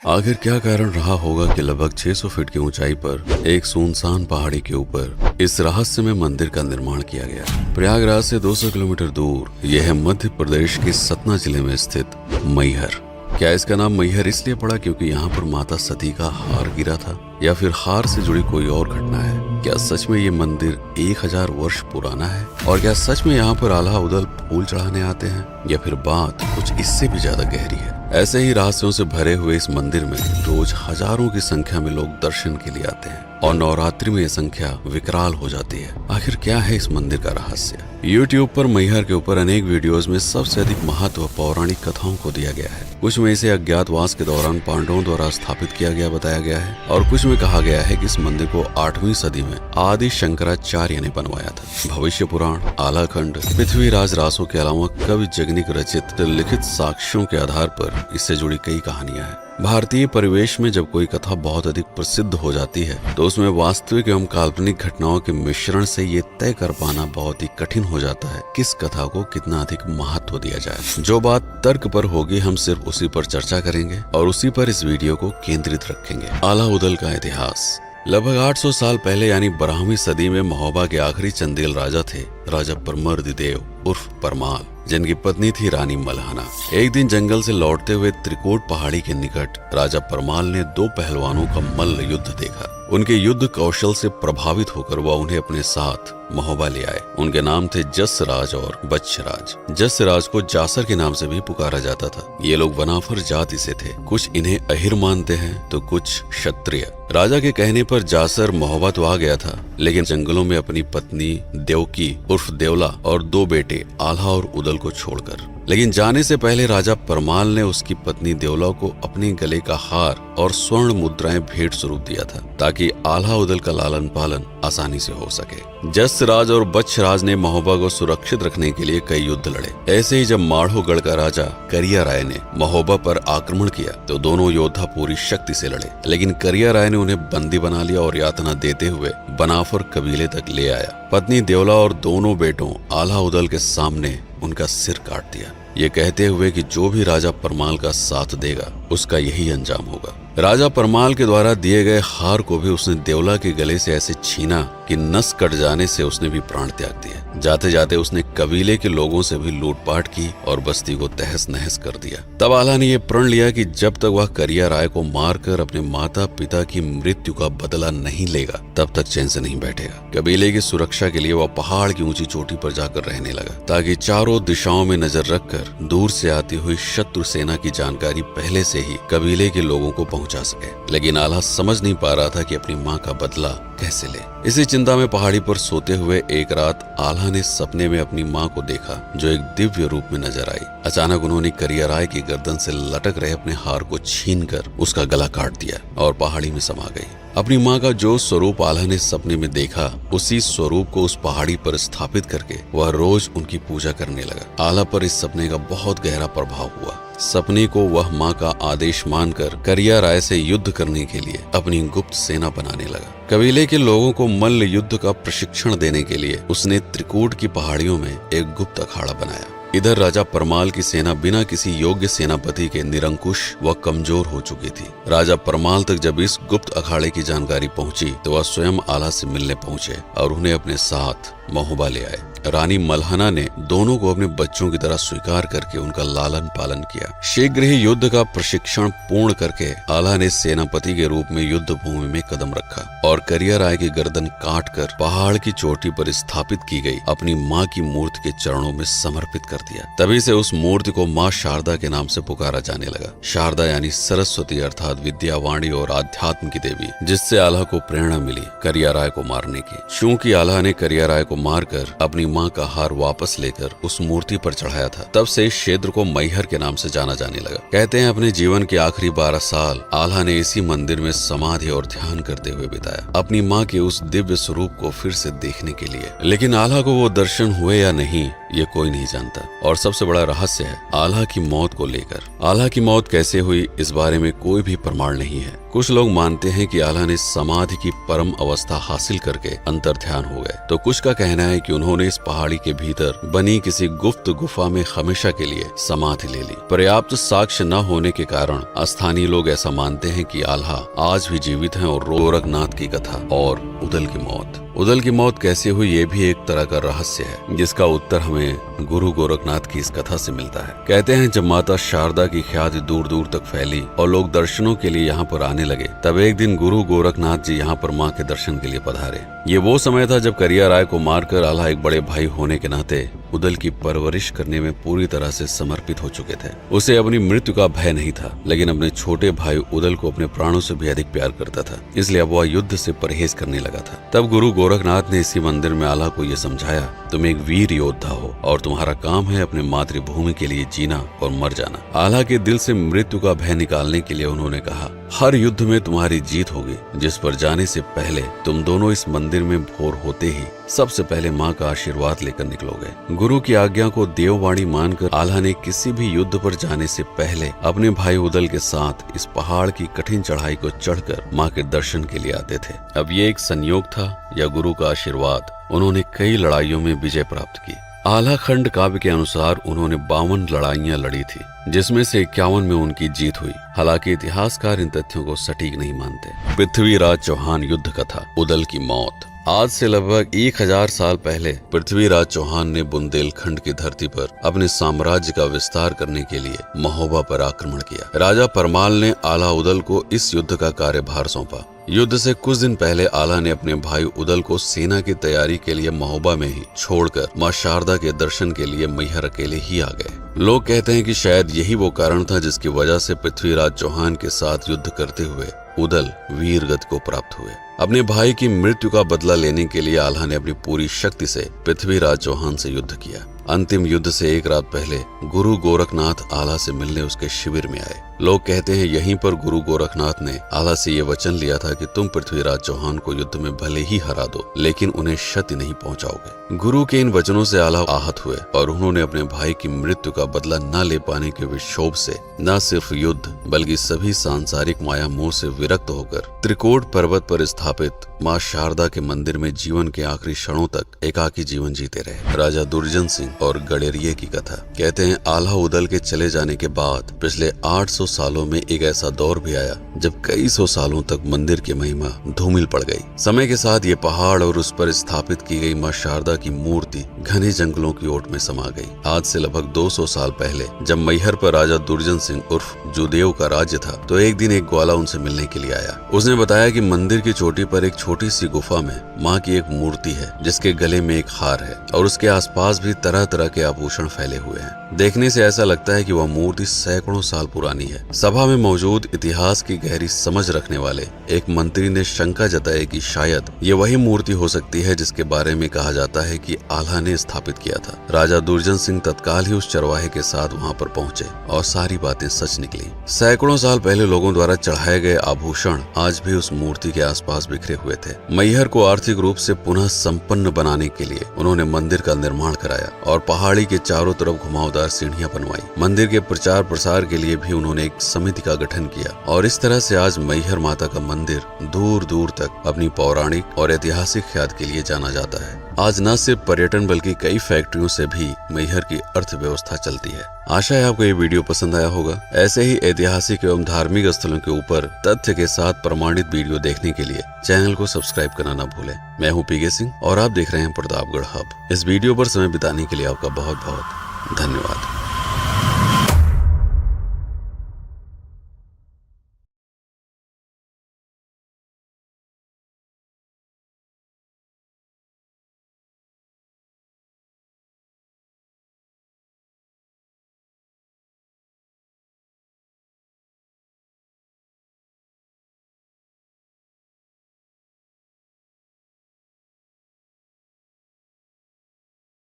आखिर क्या कारण रहा होगा कि लगभग 600 फीट की ऊंचाई पर एक सुनसान पहाड़ी के ऊपर इस रहस्यमय मंदिर का निर्माण किया गया। प्रयागराज से 200 किलोमीटर दूर यह है मध्य प्रदेश के सतना जिले में स्थित मैहर। क्या इसका नाम मैहर इसलिए पड़ा क्योंकि यहाँ पर माता सती का हार गिरा था, या फिर हार से जुड़ी कोई और घटना है? क्या सच में ये मंदिर 1000 वर्ष पुराना है? और क्या सच में यहाँ पर आल्हा उदल फूल चढ़ाने आते हैं, या फिर बात कुछ इससे भी ज्यादा गहरी है? ऐसे ही रहस्यों से भरे हुए इस मंदिर में रोज हजारों की संख्या में लोग दर्शन के लिए आते हैं और नवरात्रि में ये संख्या विकराल हो जाती है। आखिर क्या है इस मंदिर का रहस्य? YouTube पर मैहर के ऊपर अनेक वीडियोस में सबसे अधिक महत्व पौराणिक कथाओं को दिया गया है। कुछ में इसे अज्ञातवास के दौरान पांडवों द्वारा स्थापित किया गया बताया गया है, और कुछ में कहा गया है कि इस मंदिर को 8वीं सदी में आदि शंकराचार्य ने बनवाया था। भविष्य पुराण, आलाखंड, पृथ्वीराज रासो के अलावा कवि जगनिक रचित लिखित साक्ष्यों के आधार पर इससे जुड़ी कई कहानियां हैं। भारतीय परिवेश में जब कोई कथा बहुत अधिक प्रसिद्ध हो जाती है तो उसमें वास्तविक एवं काल्पनिक घटनाओं के मिश्रण से ये तय कर पाना बहुत ही कठिन हो जाता है किस कथा को कितना अधिक महत्व दिया जाए। जो बात तर्क पर होगी हम सिर्फ उसी पर चर्चा करेंगे और उसी पर इस वीडियो को केंद्रित रखेंगे। आल्हा उदल का इतिहास। लगभग 800 साल पहले यानी 12वीं सदी में महोबा के आखिरी चंदेल राजा थे राजा परमर्दिदेव उर्फ परमाल, जिनकी पत्नी थी रानी मल्हाना। एक दिन जंगल से लौटते हुए त्रिकोट पहाड़ी के निकट राजा परमाल ने 2 पहलवानों का मल्ल युद्ध देखा। उनके युद्ध कौशल से प्रभावित होकर वह उन्हें अपने साथ महोबा ले आए। उनके नाम थे जसराज और बच्छराज। जसराज को जासर के नाम से भी पुकारा जाता था। ये लोग वनाफर जाति से थे। कुछ इन्हें अहिर मानते हैं तो कुछ क्षत्रिय। राजा के कहने पर जासर महोबा तो आ गया था, लेकिन जंगलों में अपनी पत्नी देवकी उर्फ देवला और 2 बेटे आल्हा और उदल को छोड़कर। लेकिन जाने से पहले राजा परमाल ने उसकी पत्नी देवला को अपने गले का हार और स्वर्ण मुद्राएं भेंट स्वरूप दिया था, ताकि आल्हा उदल का लालन पालन आसानी से हो सके। जसराज और बच्छराज ने महोबा को सुरक्षित रखने के लिए कई युद्ध लड़े। ऐसे ही जब माढ़ोगढ़ का राजा करिया राय ने महोबा पर आक्रमण किया तो दोनों योद्धा पूरी शक्ति से लड़े, लेकिन करिया राय ने उन्हें बंदी बना लिया और यातना देते हुए बनाफर कबीले तक ले आया। पत्नी देवला और दोनों बेटों आल्हा उदल के सामने उनका सिर काट दिया, ये कहते हुए कि जो भी राजा परमाल का साथ देगा उसका यही अंजाम होगा। राजा परमाल के द्वारा दिए गए हार को भी उसने देवला के गले से ऐसे छीना कि नस कट जाने से उसने भी प्राण त्याग दिया। जाते जाते उसने कबीले के लोगों से भी लूटपाट की और बस्ती को तहस नहस कर दिया। तब आल्हा ने यह प्रण लिया कि जब तक वह करिया राय को मारकर अपने माता पिता की मृत्यु का बदला नहीं लेगा तब तक चैन से नहीं बैठेगा। कबीले की सुरक्षा के लिए वह पहाड़ की ऊंची चोटी पर जाकर रहने लगा, ताकि चारों दिशाओं में नजर रखकर दूर से आती हुई शत्रु सेना की जानकारी पहले से ही कबीले के लोगों को पहुंचा सके। लेकिन आल्हा समझ नहीं पा रहा था कि अपनी माँ का बदला कैसे ले। इसी चिंता में पहाड़ी पर सोते हुए एक रात आल्हा ने सपने में अपनी माँ को देखा, जो एक दिव्य रूप में नजर आई। अचानक उन्होंने करिया राय की गर्दन से लटक रहे अपने हार को छीनकर उसका गला काट दिया और पहाड़ी में समा गई। अपनी माँ का जो स्वरूप आल्हा ने सपने में देखा, उसी स्वरूप को उस पहाड़ी पर स्थापित करके वह रोज उनकी पूजा करने लगा। आल्हा पर इस सपने का बहुत गहरा प्रभाव हुआ। सपने को वह माँ का आदेश मानकर करिया राय से युद्ध करने के लिए अपनी गुप्त सेना बनाने लगा। कबीले के लोगों को मल्ल युद्ध का प्रशिक्षण देने के लिए उसने त्रिकूट की पहाड़ियों में एक गुप्त अखाड़ा बनाया। इधर राजा परमाल की सेना बिना किसी योग्य सेनापति के निरंकुश व कमजोर हो चुकी थी। राजा परमाल तक जब इस गुप्त अखाड़े की जानकारी पहुंची तो वह स्वयं आल्हा से मिलने पहुंचे और उन्हें अपने साथ महोबा ले आए। रानी मल्हाना ने दोनों को अपने बच्चों की तरह स्वीकार करके उनका लालन पालन किया। शीघ्र ही युद्ध का प्रशिक्षण पूर्ण करके आल्हा ने सेनापति के रूप में युद्ध भूमि में कदम रखा और करिया राय की गर्दन काटकर पहाड़ की चोटी पर स्थापित की गई अपनी माँ की मूर्ति के चरणों में समर्पित कर दिया। तभी से उस मूर्ति को माँ शारदा के नाम से पुकारा जाने लगा। शारदा यानी सरस्वती अर्थात विद्या, वाणी और आध्यात्म की देवी, जिससे आल्हा को प्रेरणा मिली करिया राय को मारने की। चूंकि आल्हा ने करिया राय को मारकर अपनी माँ का हार वापस लेकर उस मूर्ति पर चढ़ाया था, तब से इस क्षेत्र को मैहर के नाम से जाना जाने लगा। कहते हैं अपने जीवन के आखिरी 12 साल आल्हा ने इसी मंदिर में समाधि और ध्यान करते हुए बिताया, अपनी माँ के उस दिव्य स्वरूप को फिर से देखने के लिए। लेकिन आल्हा को वो दर्शन हुए या नहीं ये कोई नहीं जानता। और सबसे बड़ा रहस्य है आल्हा की मौत को लेकर। आल्हा की मौत कैसे हुई इस बारे में कोई भी प्रमाण नहीं है। कुछ लोग मानते हैं कि आल्हा ने समाधि की परम अवस्था हासिल करके अंतर ध्यान हो गए, तो कुछ का कहना है कि उन्होंने इस पहाड़ी के भीतर बनी किसी गुप्त गुफा में हमेशा के लिए समाधि ले ली। पर्याप्त साक्ष्य न होने के कारण स्थानीय लोग ऐसा मानते हैं कि आल्हा आज भी जीवित हैं और गोरखनाथ की कथा और उदल की मौत कैसे हुई, ये भी एक तरह का रहस्य है, जिसका उत्तर हमें गुरु गोरखनाथ की इस कथा से मिलता है। कहते हैं जब माता शारदा की ख्याति दूर दूर तक फैली और लोग दर्शनों के लिए यहाँ पर आने लगे, तब एक दिन गुरु गोरखनाथ जी यहाँ पर माँ के दर्शन के लिए पधारे। ये वो समय था जब करिया राय को मारकर आल्हा एक बड़े भाई होने के नाते उदल की परवरिश करने में पूरी तरह से समर्पित हो चुके थे। उसे अपनी मृत्यु का भय नहीं था, लेकिन अपने छोटे भाई उदल को अपने प्राणों से भी अधिक प्यार करता था, इसलिए अब वह युद्ध से परहेज करने लगा था। तब गुरु गोरखनाथ ने इसी मंदिर में आल्हा को यह समझाया, तुम एक वीर योद्धा हो और तुम्हारा काम है अपने मातृभूमि के लिए जीना और मर जाना। आल्हा के दिल से मृत्यु का भय निकालने के लिए उन्होंने कहा, हर युद्ध में तुम्हारी जीत होगी, जिस पर जाने से पहले तुम दोनों इस मंदिर में भोर होते ही सबसे पहले माँ का आशीर्वाद लेकर निकलोगे। गुरु की आज्ञा को देववाणी मानकर आल्हा ने किसी भी युद्ध पर जाने से पहले अपने भाई उदल के साथ इस पहाड़ की कठिन चढ़ाई को चढ़कर माँ के दर्शन के लिए आते थे। अब ये एक संयोग था या गुरु का आशीर्वाद, उन्होंने कई लड़ाइयों में विजय प्राप्त की। आल्हा खंड काव्य के अनुसार उन्होंने 52 लड़ाइयां लड़ी थी, जिसमें से 51 में उनकी जीत हुई। हालांकि इतिहासकार इन तथ्यों को सटीक नहीं मानते। पृथ्वीराज चौहान युद्ध कथा, उदल की मौत। आज से लगभग 1000 साल पहले पृथ्वीराज चौहान ने बुंदेलखंड की धरती पर अपने साम्राज्य का विस्तार करने के लिए महोबा पर आक्रमण किया। राजा परमाल ने आल्हा उदल को इस युद्ध का कार्यभार सौंपा। युद्ध से कुछ दिन पहले आल्हा ने अपने भाई उदल को सेना की तैयारी के लिए महोबा में ही छोड़कर मां शारदा के दर्शन के लिए मैहर अकेले ही आ गए। लोग कहते हैं कि शायद यही वो कारण था जिसकी वजह से पृथ्वीराज चौहान के साथ युद्ध करते हुए उदल वीर गति को प्राप्त हुए। अपने भाई की मृत्यु का बदला लेने के लिए आल्हा ने अपनी पूरी शक्ति से पृथ्वीराज चौहान से युद्ध किया। अंतिम युद्ध से एक रात पहले गुरु गोरखनाथ आल्हा से मिलने उसके शिविर में आए। लोग कहते हैं यहीं पर गुरु गोरखनाथ ने आल्हा से ये वचन लिया था कि तुम पृथ्वीराज चौहान को युद्ध में भले ही हरा दो, लेकिन उन्हें क्षति नहीं पहुंचाओगे। गुरु के इन वचनों से आल्हा आहत हुए और उन्होंने अपने भाई की मृत्यु का बदला न ले पाने के विक्षोभ से न सिर्फ युद्ध बल्कि सभी सांसारिक माया मोह से विरक्त होकर त्रिकोट पर्वत पर स्थापित माँ शारदा के मंदिर में जीवन के आखिरी क्षणों तक एकाकी जीवन जीते रहे। राजा दुर्जन सिंह और गडेरिये की कथा। कहते हैं आल्हा उदल के चले जाने के बाद पिछले 800 सालों में एक ऐसा दौर भी आया जब कई सौ सालों तक मंदिर की महिमा धूमिल पड़ गई। समय के साथ ये पहाड़ और उस पर स्थापित की गई माँ शारदा की मूर्ति घने जंगलों की ओट में समा गई। आज से लगभग 200 साल पहले जब मैहर पर राजा दुर्जन सिंह उर्फ जुदेव का राज्य था, तो एक दिन एक ग्वाला उनसे मिलने के लिए आया। उसने बताया कि मंदिर की चोटी पर एक छोटी सी गुफा में माँ की एक मूर्ति है, जिसके गले में एक हार है और उसके आसपास भी तरह तरह के आभूषण फैले हुए हैं। देखने से ऐसा लगता है कि वह मूर्ति सैकड़ों साल पुरानी है। सभा में मौजूद इतिहास की गहरी समझ रखने वाले एक मंत्री ने शंका जताई कि शायद ये वही मूर्ति हो सकती है जिसके बारे में कहा जाता है कि आल्हा ने स्थापित किया था। राजा दुर्जन सिंह तत्काल ही उस चरवाहे के साथ वहां पर पहुंचे और सारी बातें सच निकली। सैकड़ों साल पहले लोगों द्वारा चढ़ाए गए आभूषण आज भी उस मूर्ति के आसपास बिखरे हुए थे। मैहर को आर्थिक रूप से पुनः संपन्न बनाने के लिए उन्होंने मंदिर का निर्माण कराया और पहाड़ी के चारों तरफ घुमावदार सीढ़ियां बनवाई। मंदिर के प्रचार प्रसार के लिए भी उन्होंने एक समिति का गठन किया और इस तरह से आज मैहर माता का मंदिर दूर दूर तक अपनी पौराणिक और ऐतिहासिक ख्याति के लिए जाना जाता है। आज न सिर्फ पर्यटन बल्कि कई फैक्ट्रियों से भी मैहर की अर्थव्यवस्था चलती है। आशा है आपको ये वीडियो पसंद आया होगा। ऐसे ही ऐतिहासिक एवं धार्मिक स्थलों के ऊपर तथ्य के साथ प्रमाणित वीडियो देखने के लिए चैनल को सब्सक्राइब करना न भूलें। मैं हूँ पीके सिंह और आप देख रहे हैं प्रतापगढ़ हब। इस वीडियो पर समय बिताने के लिए आपका बहुत बहुत धन्यवाद।